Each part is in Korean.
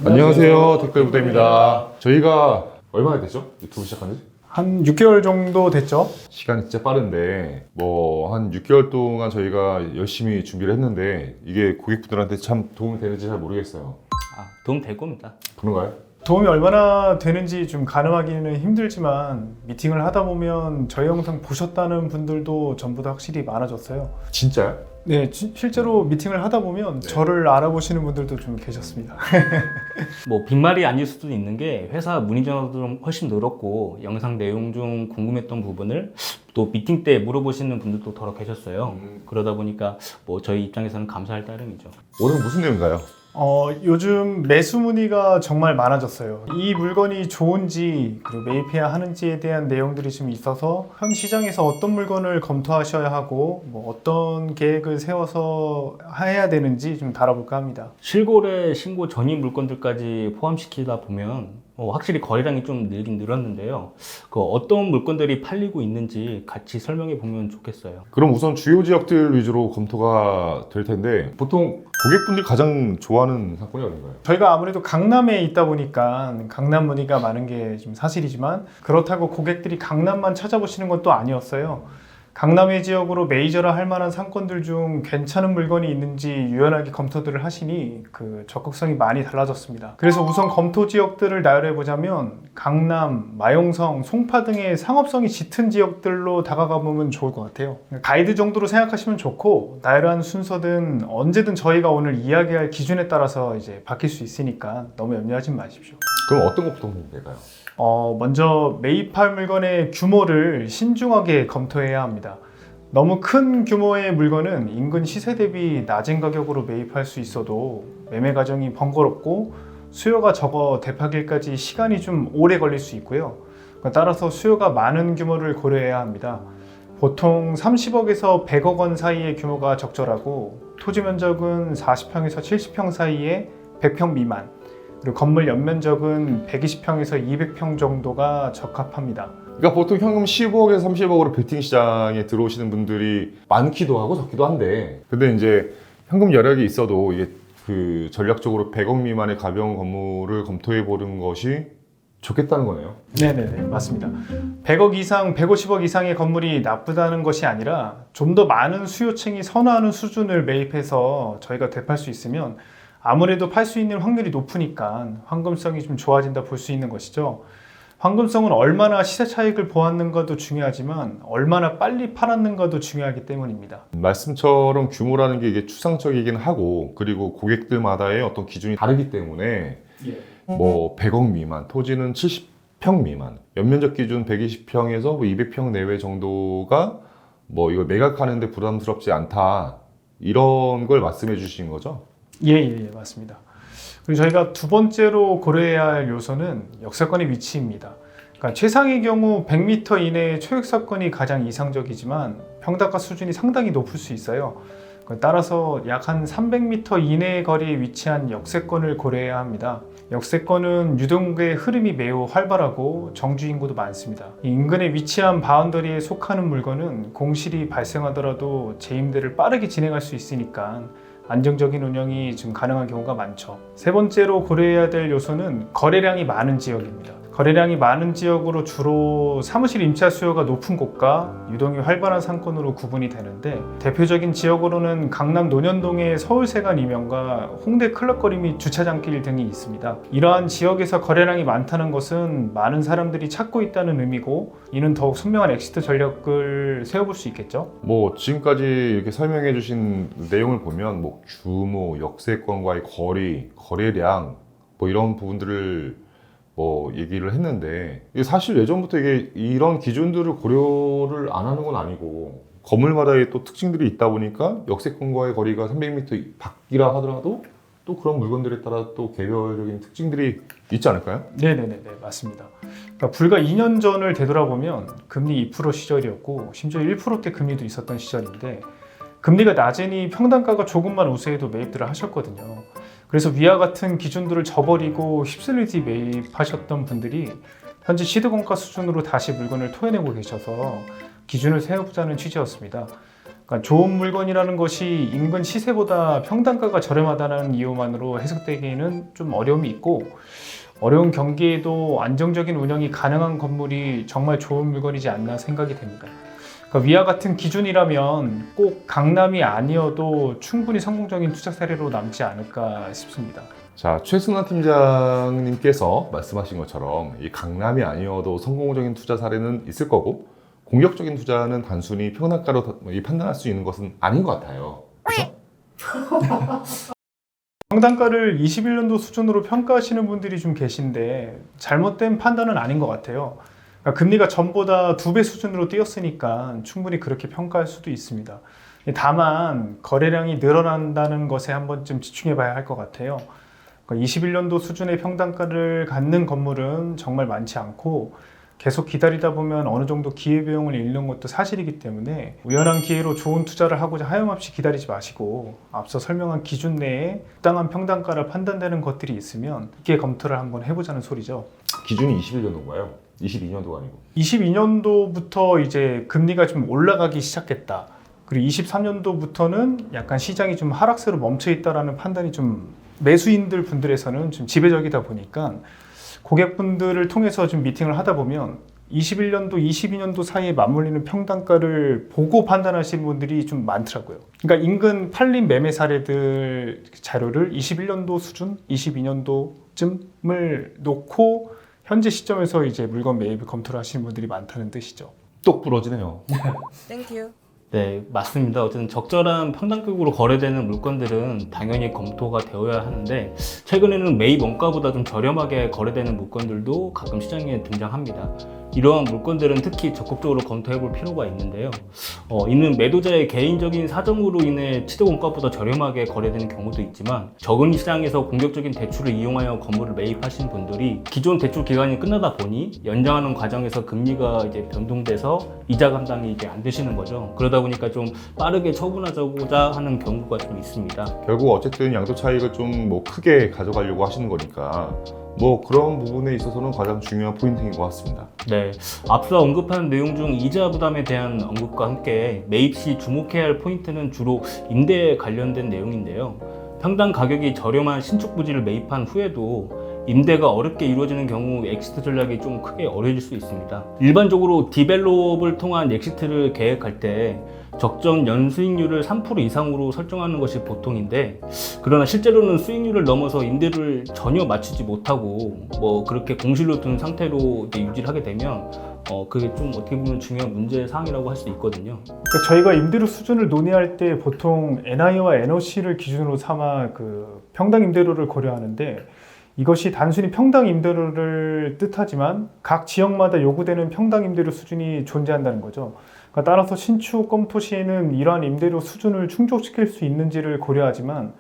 안녕하세요. 댓글부대입니다. 저희가 얼마나 됐죠? 유튜브 시작한 지? 한 6개월 정도 됐죠? 시간이 진짜 빠른데 한 6개월 동안 저희가 열심히 준비를 했는데 이게 고객분들한테 참 도움이 되는지 잘 모르겠어요. 도움 될 겁니다. 그런가요? 도움이 얼마나 되는지 좀 가늠하기는 힘들지만 미팅을 하다 보면 저희 영상 보셨다는 분들도 전부 다 확실히 많아졌어요. 진짜요? 네, 실제로 미팅을 하다 보면 저를 알아보시는 분들도 좀 계셨습니다. 뭐 빈말이 아닐 수도 있는 게 회사 문의 전화도 좀 훨씬 늘었고 영상 내용 중 궁금했던 부분을 또 미팅 때 물어보시는 분들도 더러 계셨어요. 그러다 보니까 뭐 저희 입장에서는 감사할 따름이죠. 오늘은 무슨 내용인가요? 요즘 매수 문의가 정말 많아졌어요. 이 물건이 좋은지 그리고 매입해야 하는지에 대한 내용들이 좀 있어서 현 시장에서 어떤 물건을 검토하셔야 하고 뭐 어떤 계획을 세워서 해야 되는지 좀 다뤄볼까 합니다. 실거래 신고 전입 물건들까지 포함시키다 보면 확실히 거래량이 좀 늘긴 늘었는데요. 그 어떤 물건들이 팔리고 있는지 같이 설명해 보면 좋겠어요. 그럼 우선 주요 지역들 위주로 검토가 될 텐데 보통 고객분들이 가장 좋아하는 상권이 어딘가요? 저희가 아무래도 강남에 있다 보니까 강남 문의가 많은 게 좀 사실이지만 그렇다고 고객들이 강남만 찾아보시는 건 또 아니었어요. 강남의 지역으로 메이저라 할 만한 상권들 중 괜찮은 물건이 있는지 유연하게 검토들을 하시니 그 적극성이 많이 달라졌습니다. 그래서 우선 검토 지역들을 나열해 보자면 강남, 마용성, 송파 등의 상업성이 짙은 지역들로 다가가 보면 좋을 것 같아요. 가이드 정도로 생각하시면 좋고 나열한 순서든 언제든 저희가 오늘 이야기할 기준에 따라서 이제 바뀔 수 있으니까 너무 염려하지 마십시오. 그럼 어떤 것부터 보면 될까요? 먼저 매입할 물건의 규모를 신중하게 검토해야 합니다. 너무 큰 규모의 물건은 인근 시세 대비 낮은 가격으로 매입할 수 있어도 매매 과정이 번거롭고 수요가 적어 대파기까지 시간이 좀 오래 걸릴 수 있고요. 따라서 수요가 많은 규모를 고려해야 합니다. 보통 30억에서 100억 원 사이의 규모가 적절하고 토지 면적은 40평에서 70평 사이에 100평 미만, 그리고 건물 연면적은 120평에서 200평 정도가 적합합니다. 그러니까 보통 현금 15억에서 30억으로 빌딩 시장에 들어오시는 분들이 많기도 하고 적기도 한데 근데 이제 현금 여력이 있어도 이게 그 전략적으로 100억 미만의 가벼운 건물을 검토해 보는 것이 좋겠다는 거네요. 네네네, 맞습니다. 100억 이상, 150억 이상의 건물이 나쁘다는 것이 아니라 좀 더 많은 수요층이 선호하는 수준을 매입해서 저희가 되팔 수 있으면 아무래도 팔 수 있는 확률이 높으니까 황금성이 좀 좋아진다 볼 수 있는 것이죠. 황금성은 얼마나 시세 차익을 보았는가도 중요하지만 얼마나 빨리 팔았는가도 중요하기 때문입니다. 말씀처럼 규모라는 게 이게 추상적이긴 하고 그리고 고객들마다의 어떤 기준이 다르기 때문에 뭐 100억 미만, 토지는 70평 미만, 연면적 기준 120평에서 200평 내외 정도가 뭐 이걸 매각하는데 부담스럽지 않다 이런 걸 말씀해 주신 거죠? 예, 맞습니다. 그리고 저희가 두 번째로 고려해야 할 요소는 역세권의 위치입니다. 그러니까 최상의 경우 100m 이내의 초역세권이 가장 이상적이지만 평당가 수준이 상당히 높을 수 있어요. 따라서 약 한 300m 이내의 거리에 위치한 역세권을 고려해야 합니다. 역세권은 유동국의 흐름이 매우 활발하고 정주 인구도 많습니다. 인근에 위치한 바운더리에 속하는 물건은 공실이 발생하더라도 재임대를 빠르게 진행할 수 있으니까 안정적인 운영이 좀 가능한 경우가 많죠. 세 번째로 고려해야 될 요소는 거래량이 많은 지역입니다. 거래량이 많은 지역으로 주로 사무실 임차 수요가 높은 곳과 유동이 활발한 상권으로 구분이 되는데 대표적인 지역으로는 강남 논현동의 서울세관 이면과 홍대 클럽거리 및 주차장길 등이 있습니다. 이러한 지역에서 거래량이 많다는 것은 많은 사람들이 찾고 있다는 의미고 이는 더욱 선명한 엑시트 전략을 세워볼 수 있겠죠. 뭐 지금까지 이렇게 설명해 주신 내용을 보면 뭐 규모, 역세권과의 거리, 거래량 뭐 이런 부분들을 뭐 얘기를 했는데 사실 예전부터 이게 이런 기준들을 고려를 안 하는 건 아니고 건물마다의 또 특징들이 있다 보니까 역세권과의 거리가 300m 밖이라 하더라도 또 그런 물건들에 따라 또 개별적인 특징들이 있지 않을까요? 네네네, 맞습니다. 그러니까 불과 2년 전을 되돌아보면 금리 2% 시절이었고 심지어 1%대 금리도 있었던 시절인데 금리가 낮으니 평당가가 조금만 우세해도 매입들을 하셨거든요. 그래서 위와 같은 기준들을 저버리고 휩쓸리듯이 매입하셨던 분들이 현재 시드공가 수준으로 다시 물건을 토해내고 계셔서 기준을 세워보자는 취지였습니다. 그러니까 좋은 물건이라는 것이 인근 시세보다 평당가가 저렴하다는 이유만으로 해석되기에는 좀 어려움이 있고, 어려운 경기에도 안정적인 운영이 가능한 건물이 정말 좋은 물건이지 않나 생각이 됩니다. 그러니까 위와 같은 기준이라면 꼭 강남이 아니어도 충분히 성공적인 투자 사례로 남지 않을까 싶습니다. 자, 최승환 팀장님께서 말씀하신 것처럼 이 강남이 아니어도 성공적인 투자 사례는 있을 거고, 공격적인 투자는 단순히 평당가로 판단할 수 있는 것은 아닌 것 같아요. 그렇죠? 평당가를 21년도 수준으로 평가하시는 분들이 좀 계신데 잘못된 판단은 아닌 것 같아요. 그러니까 금리가 전보다 2배 수준으로 뛰었으니까 충분히 그렇게 평가할 수도 있습니다. 다만 거래량이 늘어난다는 것에 한 번쯤 집중해 봐야 할 것 같아요. 그러니까 21년도 수준의 평당가를 갖는 건물은 정말 많지 않고, 계속 기다리다 보면 어느 정도 기회비용을 잃는 것도 사실이기 때문에 우연한 기회로 좋은 투자를 하고자 하염없이 기다리지 마시고, 앞서 설명한 기준 내에 적당한 평당가를 판단되는 것들이 있으면 깊게 검토를 한번 해보자는 소리죠. 기준이 21년도인가요? 22년도가 아니고. 22년도부터 이제 금리가 좀 올라가기 시작했다. 그리고 23년도부터는 약간 시장이 좀 하락세로 멈춰 있다라는 판단이 좀 매수인들 분들에서는 좀 지배적이다 보니까, 고객분들을 통해서 좀 미팅을 하다 보면 21년도, 22년도 사이에 맞물리는 평당가를 보고 판단하시는 분들이 좀 많더라고요. 그러니까 인근 팔림 매매 사례들 자료를 21년도 수준, 22년도쯤을 놓고 현재 시점에서 이제 물건 매입을 검토를 하시는 분들이 많다는 뜻이죠. 똑 부러지네요. 땡큐. 네, 맞습니다. 어쨌든 적절한 평당격으로 거래되는 물건들은 당연히 검토가 되어야 하는데, 최근에는 매입 원가보다 좀 저렴하게 거래되는 물건들도 가끔 시장에 등장합니다. 이러한 물건들은 특히 적극적으로 검토해 볼 필요가 있는데요. 이는 매도자의 개인적인 사정으로 인해 취득 원가보다 저렴하게 거래되는 경우도 있지만, 적은 시장에서 공격적인 대출을 이용하여 건물을 매입하신 분들이 기존 대출 기간이 끝나다 보니 연장하는 과정에서 금리가 이제 변동돼서 이자 감당이 이제 안 되시는 거죠. 그러다 보니까 좀 빠르게 처분하고자 하는 경우가 좀 있습니다. 결국 어쨌든 양도 차익을 좀 뭐 크게 가져가려고 하시는 거니까 뭐 그런 부분에 있어서는 가장 중요한 포인트인 것 같습니다. 네, 앞서 언급한 내용 중 이자 부담에 대한 언급과 함께 매입 시 주목해야 할 포인트는 주로 임대에 관련된 내용인데요. 평당 가격이 저렴한 신축 부지를 매입한 후에도 임대가 어렵게 이루어지는 경우 엑시트 전략이 좀 크게 어려질 수 있습니다. 일반적으로 디벨롭을 통한 엑시트를 계획할 때 적정 연수익률을 3% 이상으로 설정하는 것이 보통인데, 그러나 실제로는 수익률을 넘어서 임대료를 전혀 맞추지 못하고 뭐 그렇게 공실로 둔 상태로 이제 유지를 하게 되면 그게 좀 어떻게 보면 중요한 문제 사항이라고 할 수 있거든요. 그러니까 저희가 임대료 수준을 논의할 때 보통 NI와 NOC를 기준으로 삼아 그 평당 임대료를 고려하는데, 이것이 단순히 평당 임대료를 뜻하지만 각 지역마다 요구되는 평당 임대료 수준이 존재한다는 거죠. 그러니까 따라서 신축 검토 시에는 이러한 임대료 수준을 충족시킬 수 있는지를 고려하지만,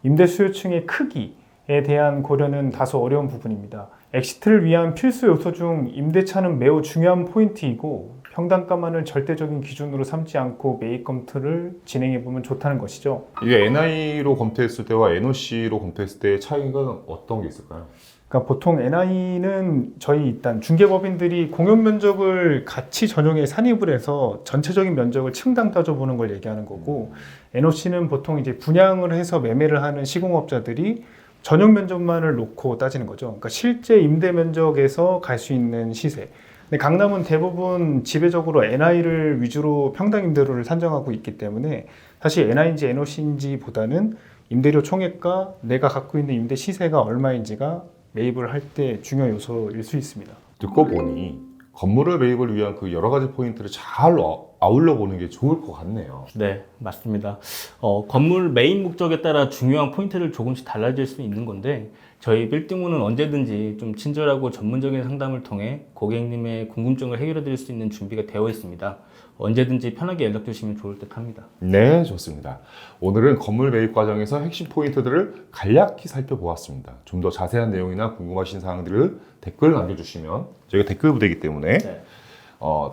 임대 수요층의 크기에 대한 고려는 다소 어려운 부분입니다. 엑시트를 위한 필수 요소 중 임대차는 매우 중요한 포인트이고, 평당가만을 절대적인 기준으로 삼지 않고 매입 검토를 진행해 보면 좋다는 것이죠. 이게 NI로 검토했을 때와 NOC로 검토했을 때의 차이가 어떤 게 있을까요? 그러니까 보통 NI는 저희 일단 중개법인들이 공용 면적을 같이 전용해 산입을 해서 전체적인 면적을 층당 따져보는 걸 얘기하는 거고, NOC는 보통 이제 분양을 해서 매매를 하는 시공업자들이 전용 면적만을 놓고 따지는 거죠. 그러니까 실제 임대 면적에서 갈 수 있는 시세. 근데 강남은 대부분 지배적으로 NI를 위주로 평당 임대료를 산정하고 있기 때문에 사실 NI인지 NOC인지 보다는 임대료 총액과 내가 갖고 있는 임대 시세가 얼마인지가 매입을 할 때 중요 요소일 수 있습니다. 듣고 보니 건물을 매입을 위한 그 여러 가지 포인트를 잘 아울러 보는 게 좋을 것 같네요. 네, 맞습니다. 건물 매입 목적에 따라 중요한 포인트를 조금씩 달라질 수 있는 건데, 저희 빌딩원은 언제든지 좀 친절하고 전문적인 상담을 통해 고객님의 궁금증을 해결해 드릴 수 있는 준비가 되어 있습니다. 언제든지 편하게 연락 주시면 좋을 듯 합니다. 네, 좋습니다. 오늘은 건물 매입 과정에서 핵심 포인트들을 간략히 살펴보았습니다. 좀 더 자세한 내용이나 궁금하신 사항들을 댓글 남겨주시면 저희가 댓글 부대이기 때문에 네.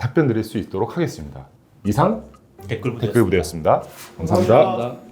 답변 드릴 수 있도록 하겠습니다. 이상 댓글 댓글 부대였습니다. 감사합니다. 감사합니다.